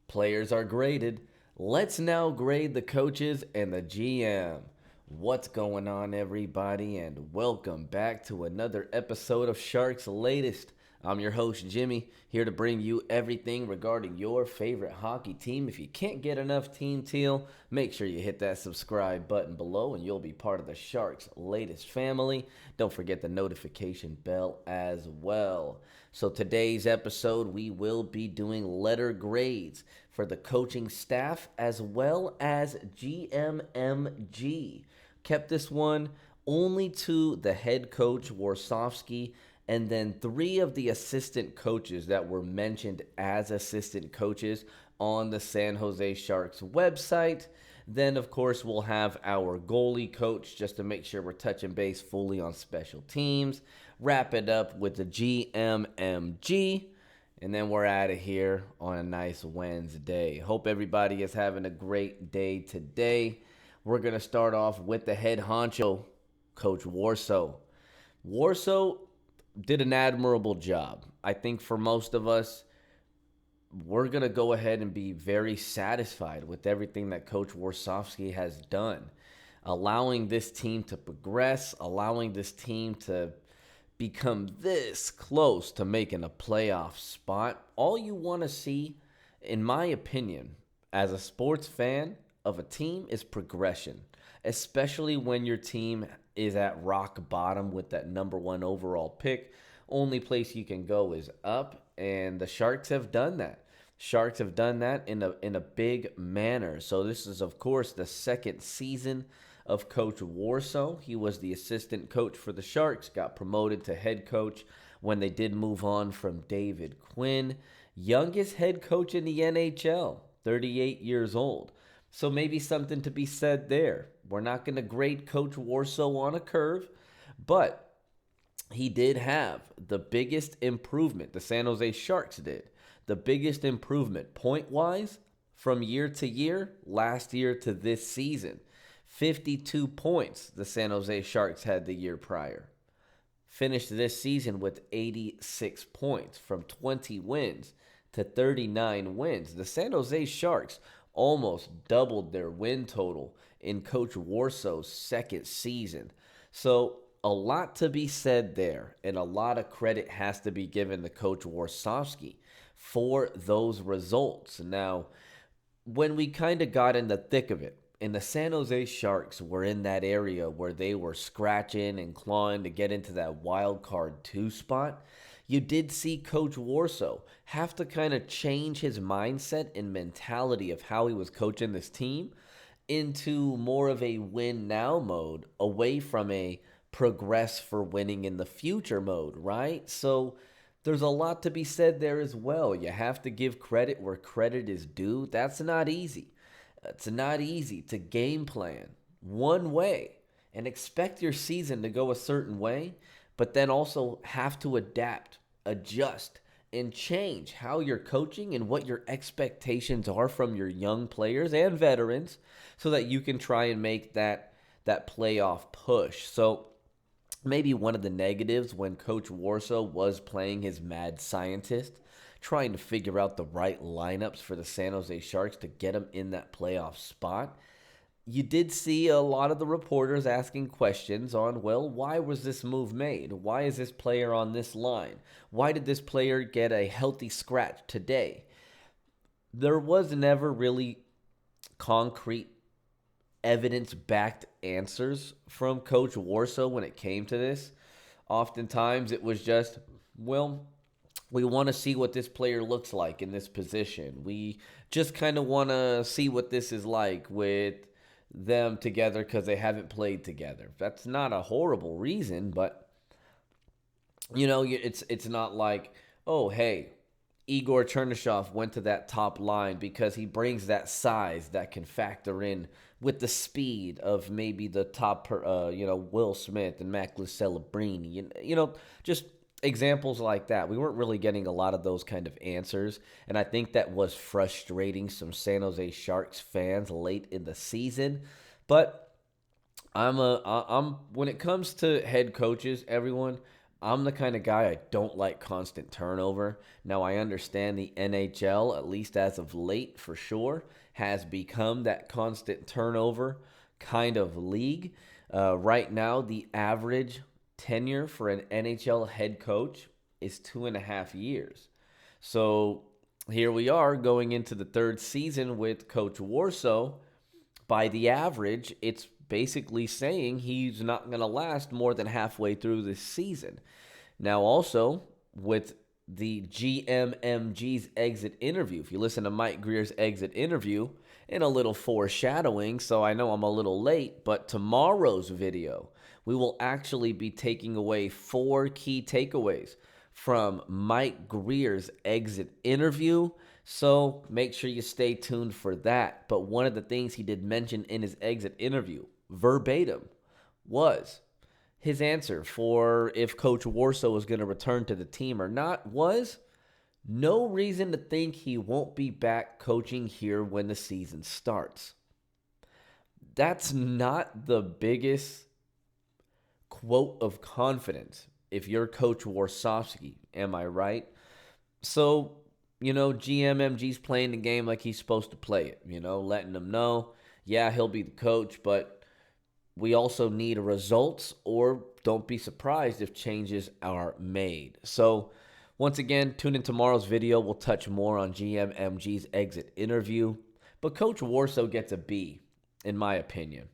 Players are graded. Let's now grade the coaches and the GM. What's going on, everybody, and welcome back to another episode of Sharks Latest. I'm your host, Jimmy, here to bring you everything regarding your favorite hockey team. If you can't get enough Team Teal, make sure you hit that subscribe button below and you'll be part of the Sharks Latest family. Don't forget the notification bell as well. So today's episode, we will be doing letter grades for the coaching staff as well as GMMG. Kept this one only to the head coach, Warsofsky, and then 3 of the assistant coaches that were mentioned as assistant coaches on the San Jose Sharks website. Then, of course, we'll have our goalie coach just to make sure we're touching base fully on special teams. Wrap it up with the GMMG. And then we're out of here on a nice Wednesday. Hope everybody is having a great day today. We're going to start off with the head honcho, Coach Warsaw. Warsaw did an admirable job. I think for most of us, we're going to go ahead and be very satisfied with everything that Coach Warsofsky has done. Allowing this team to progress, allowing this team to become this close to making a playoff spot. All you want to see, in my opinion, as a sports fan of a team is progression, especially when your team is at rock bottom with that number 1 overall pick. Only place you can go is up, and the Sharks have done that. Sharks have done that in a big manner. So this is, of course, the second season of Coach Warsaw. He was the assistant coach for the Sharks, got promoted to head coach when they did move on from David Quinn. Youngest head coach in the NHL, 38 years old. So maybe something to be said there. We're not going to grade Coach Warsaw on a curve, but he did have the biggest improvement. The San Jose Sharks did. The biggest improvement point-wise from year to year, last year to this season. 52 points the San Jose Sharks had the year prior. Finished this season with 86 points, from 20 wins to 39 wins. The San Jose Sharks almost doubled their win total in Coach Warsaw's second season. So a lot to be said there, and a lot of credit has to be given to Coach Warsofsky for those results. Now, when we kind of got in the thick of it, and the San Jose Sharks were in that area where they were scratching and clawing to get into that wild card 2 spot, you did see Coach Warsaw have to kind of change his mindset and mentality of how he was coaching this team into more of a win now mode, away from a progress for winning in the future mode, right? So there's a lot to be said there as well. You have to give credit where credit is due. That's not easy. It's not easy to game plan one way and expect your season to go a certain way, but then also have to adapt, adjust, and change how you're coaching and what your expectations are from your young players and veterans so that you can try and make that playoff push. So maybe one of the negatives when Coach Warsaw was playing his mad scientist, trying to figure out the right lineups for the San Jose Sharks to get them in that playoff spot. You did see a lot of the reporters asking questions on, well, why was this move made? Why is this player on this line? Why did this player get a healthy scratch today? There was never really concrete evidence-backed answers from Coach Warsaw when it came to this. Oftentimes it was just, well, we want to see what this player looks like in this position. We just kind of want to see what this is like with them together because they haven't played together. That's not a horrible reason, but, it's not like, oh, hey, Igor Chernyshov went to that top line because he brings that size that can factor in with the speed of maybe the top, Will Smith and Mac Celebrini. Just examples like that. We weren't really getting a lot of those kind of answers, and I think that was frustrating some San Jose Sharks fans late in the season. But I'm when it comes to head coaches, everyone, I'm the kind of guy I don't like constant turnover. Now, I understand the NHL, at least as of late for sure, has become that constant turnover kind of league. Right now, the average tenure for an NHL head coach is 2.5 years. So here we are going into the third season with Coach Warsaw. By the average, it's basically saying he's not going to last more than halfway through this season. Now, also, with the GMMG's exit interview, if you listen to Mike Greer's exit interview, and a little foreshadowing, so I know I'm a little late, but tomorrow's video, we will actually be taking away 4 key takeaways from Mike Greer's exit interview. So make sure you stay tuned for that. But one of the things he did mention in his exit interview, verbatim, was his answer for if Coach Warsaw was going to return to the team or not was no reason to think he won't be back coaching here when the season starts. That's not the biggest quote of confidence if you're Coach Warsawski, am I right? So, GMMG's playing the game like he's supposed to play it, letting them know, yeah, he'll be the coach, but we also need results, or don't be surprised if changes are made. So, once again, tune in tomorrow's video. We'll touch more on GMMG's exit interview. But Coach Warsaw gets a B, in my opinion.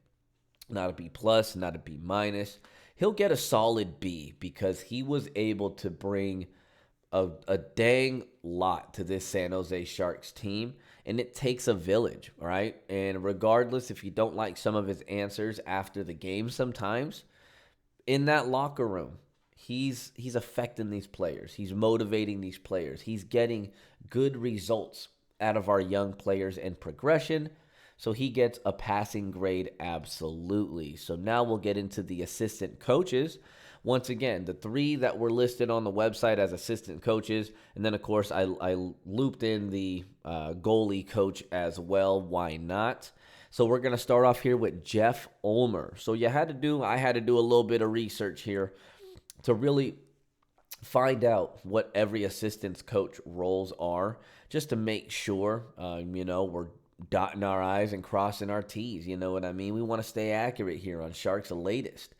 Not a B plus, not a B minus. He'll get a solid B because he was able to bring a dang lot to this San Jose Sharks team, and it takes a village, right? And regardless if you don't like some of his answers after the game sometimes, in that locker room, he's affecting these players. He's motivating these players. He's getting good results out of our young players and progression. So he gets a passing grade, absolutely. So now we'll get into the assistant coaches. Once again, the 3 that were listed on the website as assistant coaches. And then, of course, I looped in the goalie coach as well. Why not? So we're going to start off here with Jeff Ulmer. So I had to do a little bit of research here to really find out what every assistant coach roles are, just to make sure, we're dotting our I's and crossing our T's. You know what I mean? We want to stay accurate here on Sharks' latest.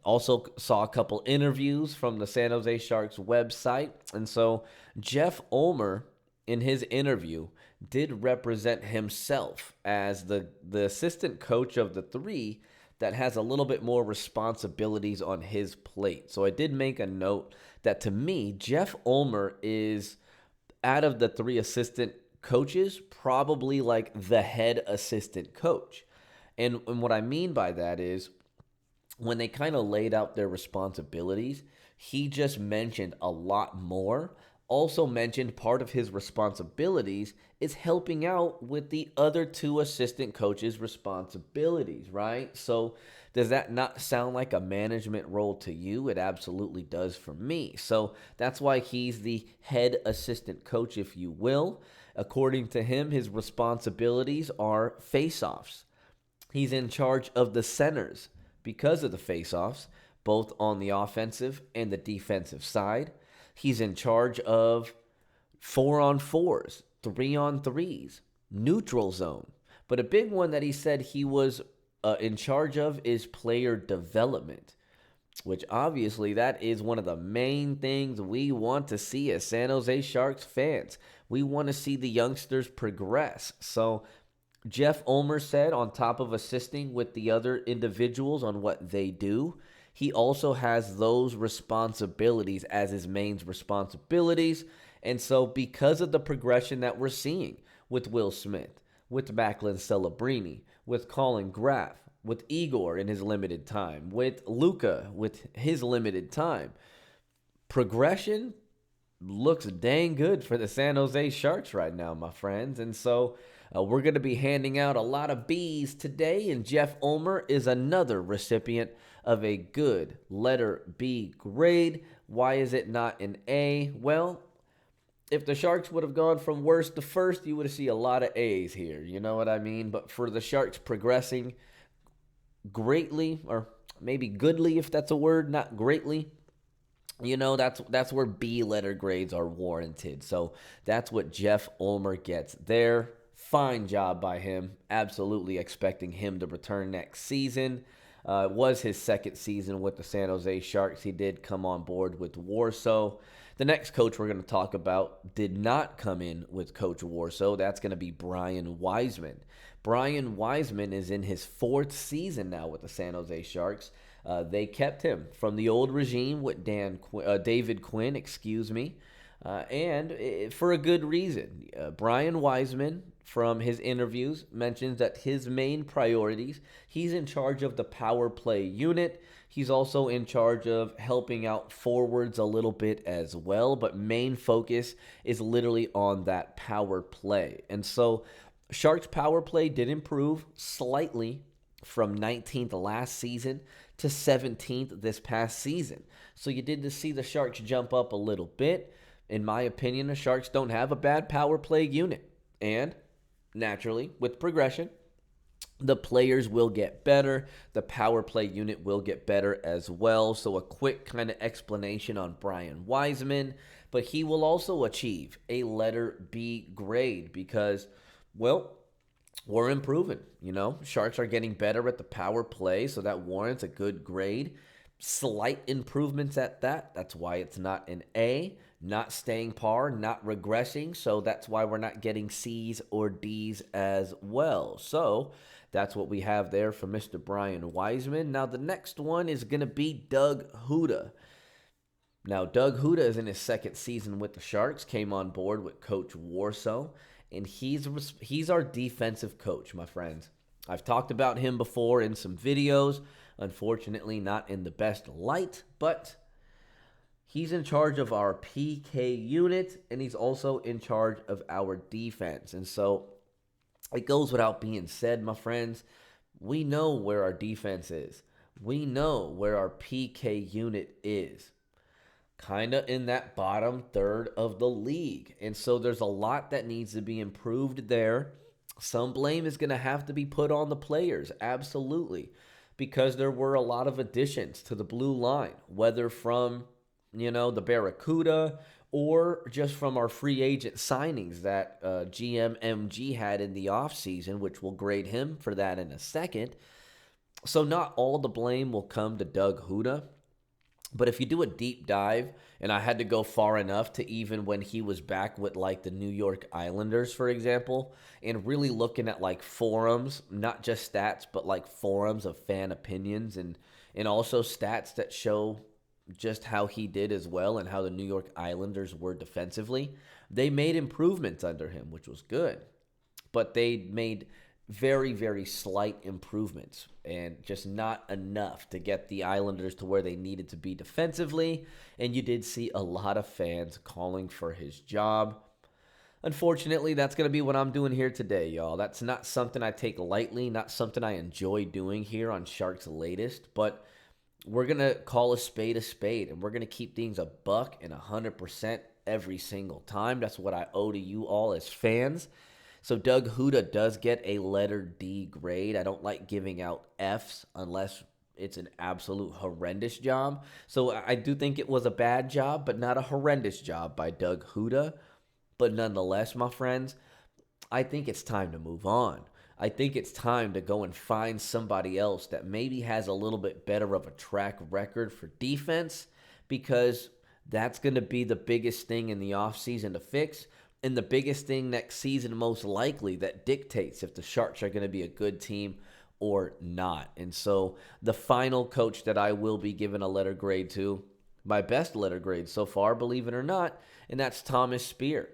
Also saw a couple interviews from the San Jose Sharks website. And so Jeff Ulmer, in his interview, did represent himself as the assistant coach of the 3 that has a little bit more responsibilities on his plate. So I did make a note that, to me, Jeff Ulmer is, out of the 3 assistant coaches, probably like the head assistant coach. And what I mean by that is, when they kind of laid out their responsibilities, he just mentioned a lot more. Also mentioned part of his responsibilities is helping out with the other 2 assistant coaches' responsibilities, right? So does that not sound like a management role to you? It absolutely does for me. So that's why he's the head assistant coach, if you will. According to him, his responsibilities are face-offs. He's in charge of the centers because of the face-offs, both on the offensive and the defensive side. He's in charge of 4-on-4s, 3-on-3s, neutral zone. But a big one that he said he was in charge of is player development, which obviously that is one of the main things we want to see as San Jose Sharks fans. We want to see the youngsters progress. So Jeff Ulmer said, on top of assisting with the other individuals on what they do, he also has those responsibilities as his main responsibilities. And so because of the progression that we're seeing with Will Smith, with Macklin Celebrini, with Colin Graff, with Igor in his limited time, with Luka with his limited time, progression looks dang good for the San Jose Sharks right now, my friends. And so we're going to be handing out a lot of B's today, and Jeff Ulmer is another recipient of a good letter B grade. Why is it not an A? Well, if the Sharks would have gone from worst to first, you would have seen a lot of A's here. You know what I mean? But for the Sharks progressing greatly, or maybe goodly, if that's a word, not greatly, That's where B letter grades are warranted. So that's what Jeff Ulmer gets there. Fine job by him. Absolutely expecting him to return next season. It was his second season with the San Jose Sharks. He did come on board with Warsaw. The next coach we're going to talk about did not come in with Coach Warsaw. That's going to be Brian Wiseman. Brian Wiseman is in his fourth season now with the San Jose Sharks. They kept him from the old regime with David Quinn, and for a good reason. Brian Wiseman, from his interviews, mentions that his main priorities, he's in charge of the power play unit. He's also in charge of helping out forwards a little bit as well, but main focus is literally on that power play. And so Sharks power play did improve slightly from 19th last season to 17th this past season. So you did see the Sharks jump up a little bit. In my opinion, the Sharks don't have a bad power play unit. And naturally, with progression, the players will get better. The power play unit will get better as well. So a quick kind of explanation on Brian Wiseman. But he will also achieve a letter B grade because, well, we're improving. Sharks are getting better at the power play, so that warrants a good grade. Slight improvements at that. That's why it's not an A, not staying par, not regressing. So that's why we're not getting C's or D's as well. So that's what we have there for Mr. Brian Wiseman. Now the next one is going to be Doug Huda. Now Doug Huda is in his second season with the Sharks, came on board with Coach Warsaw. And he's our defensive coach, my friends. I've talked about him before in some videos. Unfortunately, not in the best light, but he's in charge of our PK unit, and he's also in charge of our defense. And so it goes without being said, my friends, we know where our defense is. We know where our PK unit is. Kind of in that bottom third of the league. And so there's a lot that needs to be improved there. Some blame is going to have to be put on the players, absolutely, because there were a lot of additions to the blue line, whether from, the Barracuda or just from our free agent signings that GMMG had in the offseason, which we'll grade him for that in a second. So not all the blame will come to Doug Huda. But if you do a deep dive, and I had to go far enough to even when he was back with like the New York Islanders, for example, and really looking at like forums, not just stats, but like forums of fan opinions and also stats that show just how he did as well and how the New York Islanders were defensively. They made improvements under him, which was good. But they made very, very slight improvements and just not enough to get the Islanders to where they needed to be defensively. And you did see a lot of fans calling for his job. Unfortunately, that's going to be what I'm doing here today, y'all. That's not something I take lightly, not something I enjoy doing here on Sharks Latest, but we're going to call a spade, and we're going to keep things a buck and 100% every single time. That's what I owe to you all as fans. So Doug Huda does get a letter D grade. I don't like giving out Fs unless it's an absolute horrendous job. So I do think it was a bad job, but not a horrendous job by Doug Huda. But nonetheless, my friends, I think it's time to move on. I think it's time to go and find somebody else that maybe has a little bit better of a track record for defense, because that's going to be the biggest thing in the offseason to fix. And the biggest thing next season, most likely, that dictates if the Sharks are going to be a good team or not. And so the final coach that I will be giving a letter grade to, my best letter grade so far, believe it or not, and that's Thomas Spear.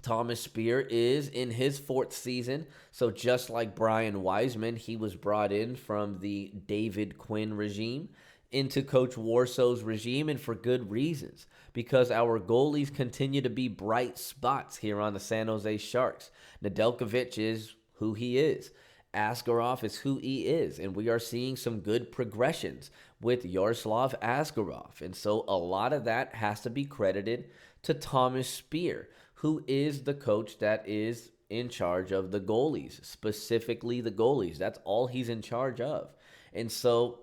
Thomas Spear is in his fourth season. So just like Brian Wiseman, he was brought in from the David Quinn regime into Coach Warsaw's regime, and for good reasons, because our goalies continue to be bright spots here on the San Jose Sharks. Nedeljkovic is who he is. Askarov is who he is, and we are seeing some good progressions with Yaroslav Askarov. And so a lot of that has to be credited to Thomas Spear, who is the coach that is in charge of the goalies, specifically the goalies. That's all he's in charge of. And so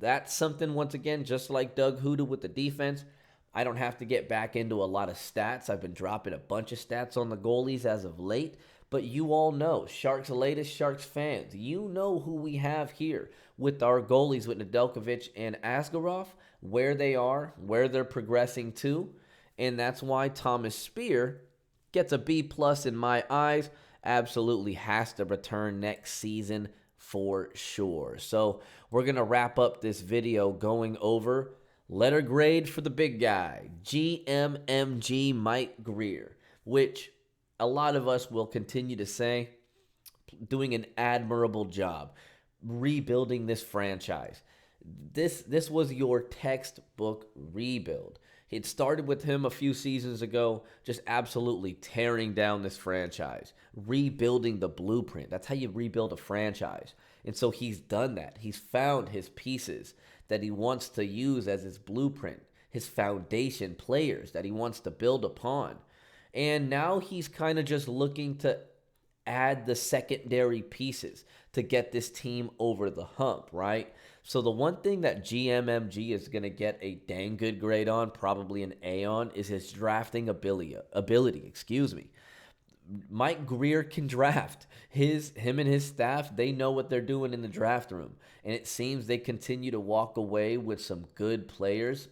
that's something, once again, just like Doug Huda with the defense. I don't have to get back into a lot of stats. I've been dropping a bunch of stats on the goalies as of late. But you all know, Sharks latest, Sharks fans, you know who we have here with our goalies, with Nedeljkovic and Askarov, where they are, where they're progressing to. And that's why Thomas Spear gets a B plus in my eyes. Absolutely has to return next season for sure. So we're going to wrap up this video going over letter grade for the big guy, GMMG Mike Grier, which a lot of us will continue to say, doing an admirable job rebuilding this franchise. This was your textbook rebuild. It started with him a few seasons ago, just absolutely tearing down this franchise, rebuilding the blueprint. That's how you rebuild a franchise. And so he's done that. He's found his pieces that he wants to use as his blueprint, his foundation players that he wants to build upon. And now he's kind of just looking to add the secondary pieces to get this team over the hump, right? So the one thing that GMMG is going to get a dang good grade on, probably an A on, is his drafting ability. Mike Grier can draft. Him and his staff, they know what they're doing in the draft room. And it seems they continue to walk away with some good players.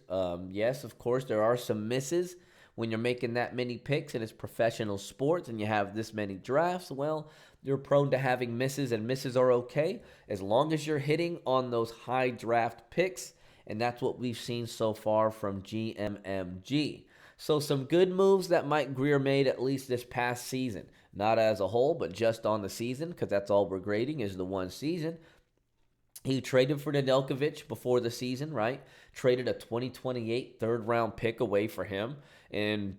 Yes, of course, there are some misses when you're making that many picks and it's professional sports and you have this many drafts. Well, you're prone to having misses, and misses are okay as long as you're hitting on those high draft picks. And that's what we've seen so far from GMMG. So some good moves that Mike Grier made, at least this past season. Not as a whole, but just on the season, because that's all we're grading is the one season. He traded for Nedeljkovic before the season, right? Traded a 2028 third-round pick away for him. And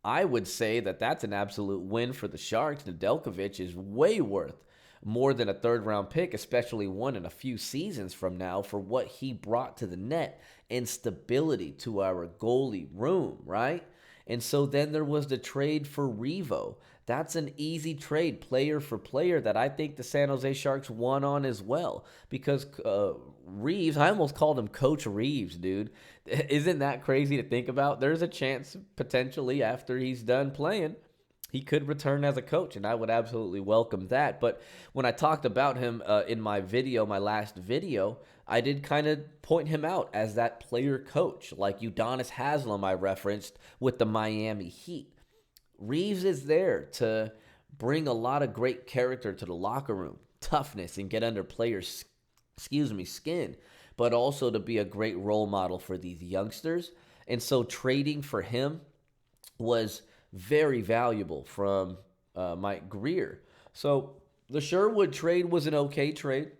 I would say that that's an absolute win for the Sharks. Nedeljkovic is way worth more than a third-round pick, especially one in a few seasons from now, for what he brought to the net and stability to our goalie room, right? And so then there was the trade for Revo. That's an easy trade, player for player, that I think the San Jose Sharks won on as well. Because Reeves, I almost called him Coach Reeves, dude. Isn't that crazy to think about? There's a chance, potentially, after he's done playing, he could return as a coach, and I would absolutely welcome that. But when I talked about him in my last video, I did kind of point him out as that player coach, like Udonis Haslem I referenced with the Miami Heat. Reeves is there to bring a lot of great character to the locker room, toughness, and get under players' skin, but also to be a great role model for these youngsters. And so trading for him was very valuable from Mike Grier. So the Sherwood trade was an okay trade.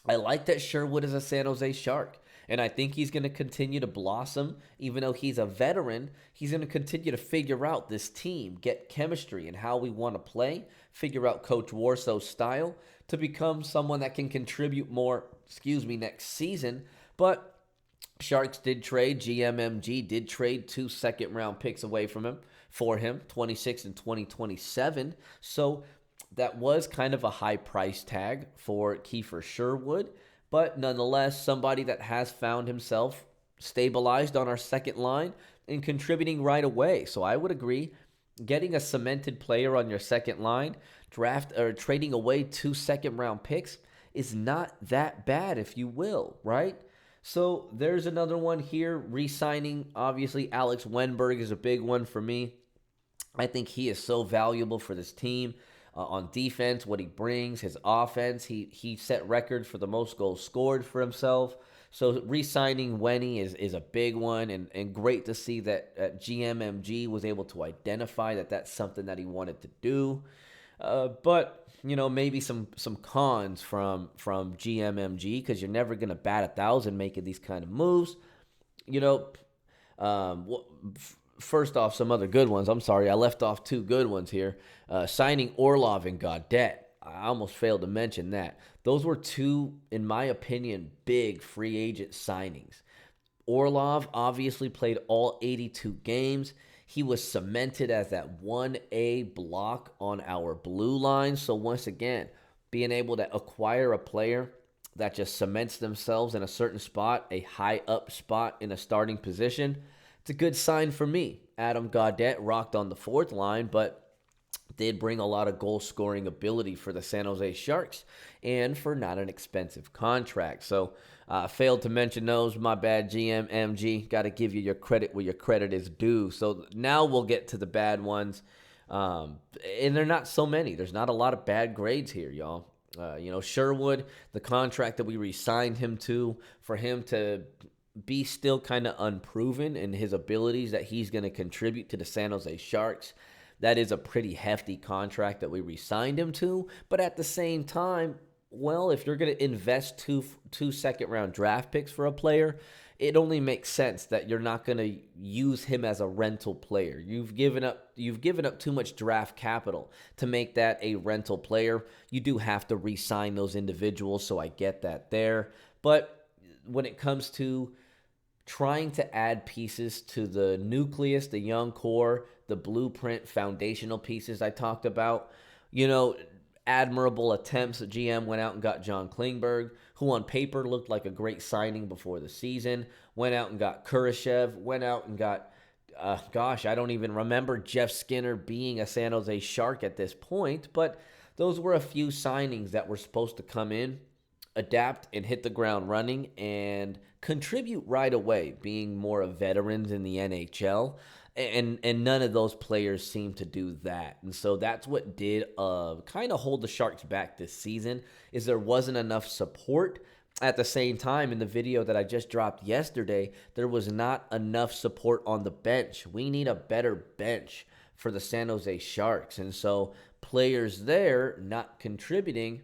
I like that Sherwood is a San Jose Shark, and I think he's going to continue to blossom. Even though he's a veteran, he's going to continue to figure out this team, get chemistry and how we want to play, figure out Coach Warsow's style to become someone that can contribute more, next season. But Sharks did trade, GMMG did trade 2 second-round picks away from him, for him, 26 and 2027. So that was kind of a high price tag for Kiefer Sherwood, but nonetheless, somebody that has found himself stabilized on our second line and contributing right away. So I would agree, getting a cemented player on your second line, trading away 2 second-round picks is not that bad, if you will, right? So there's another one here, re-signing. Obviously, Alex Wenberg is a big one for me. I think he is so valuable for this team on defense, what he brings, his offense. He set records for the most goals scored for himself. So re-signing Wenny is a big one, and great to see that GMMG was able to identify that that's something that he wanted to do. But, maybe some cons from GMMG, because you're never going to bat 1,000 making these kind of moves. First off, some other good ones. I'm sorry, I left off 2 good ones here. Signing Orlov and Gaudette. I almost failed to mention that. Those were 2, in my opinion, big free agent signings. Orlov obviously played all 82 games. He was cemented as that 1A block on our blue line. So once again, being able to acquire a player that just cements themselves in a certain spot, a high up spot in a starting position, it's a good sign for me. Adam Gaudette rocked on the fourth line, but did bring a lot of goal scoring ability for the San Jose Sharks and for not an expensive contract. So failed to mention those. My bad, GMMG. Got to give you your credit where your credit is due. So now we'll get to the bad ones. And they're not so many. There's not a lot of bad grades here, y'all. Sherwood, the contract that we re-signed him to, for him to be still kind of unproven in his abilities that he's going to contribute to the San Jose Sharks. That is a pretty hefty contract that we re-signed him to. But at the same time, well, if you're going to invest two second-round draft picks for a player, it only makes sense that you're not going to use him as a rental player. You've given up too much draft capital to make that a rental player. You do have to re-sign those individuals, so I get that there. But when it comes to trying to add pieces to the nucleus, the young core, the blueprint, foundational pieces I talked about, admirable attempts. GM went out and got John Klingberg, who on paper looked like a great signing before the season. Went out and got Kurashev. Went out and got, I don't even remember Jeff Skinner being a San Jose Shark at this point. But those were a few signings that were supposed to come in, adapt, and hit the ground running and contribute right away, being more of veterans in the NHL. And none of those players seem to do that. And so that's what did kind of hold the Sharks back this season, is there wasn't enough support. At the same time, in the video that I just dropped yesterday, there was not enough support on the bench. We need a better bench for the San Jose Sharks. And so players there not contributing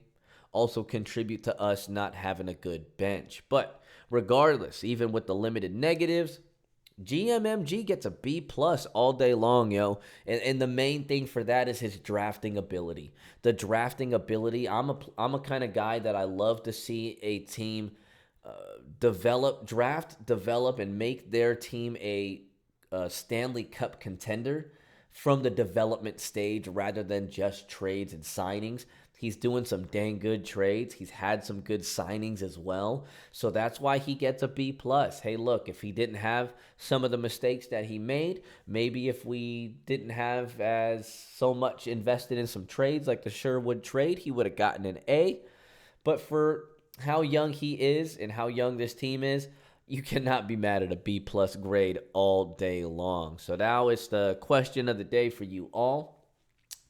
also contribute to us not having a good bench. But regardless, even with the limited negatives, GMMG gets a B+ all day long, yo. And the main thing for that is his drafting ability. The drafting ability, I'm a kind of guy that I love to see a team draft, develop, and make their team a Stanley Cup contender from the development stage rather than just trades and signings. He's doing some dang good trades. He's had some good signings as well. So that's why he gets a B+. Hey, look, if he didn't have some of the mistakes that he made, maybe if we didn't have as so much invested in some trades like the Sherwood trade, he would have gotten an A. But for how young he is and how young this team is, you cannot be mad at a B+ grade all day long. So now it's the question of the day for you all.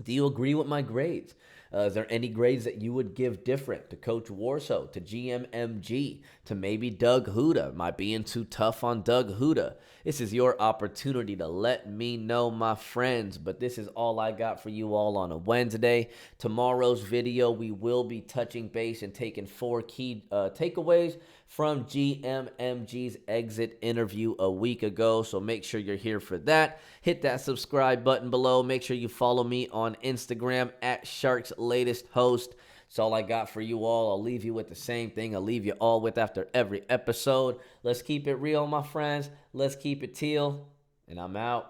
Do you agree with my grades? Is there any grades that you would give different to Coach Warsaw, to GMMG, to maybe Doug Huda? Am I being too tough on Doug Huda? This is your opportunity to let me know, my friends. But this is all I got for you all on a Wednesday. Tomorrow's video, we will be touching base and taking 4 key takeaways from GMMG's exit interview a week ago. So make sure you're here for that. Hit that subscribe button below. Make sure you follow me on Instagram at Sharks Latest Host. That's all I got for you all. I'll leave you with the same thing I'll leave you all with after every episode. Let's keep it real, my friends. Let's keep it teal. And I'm out.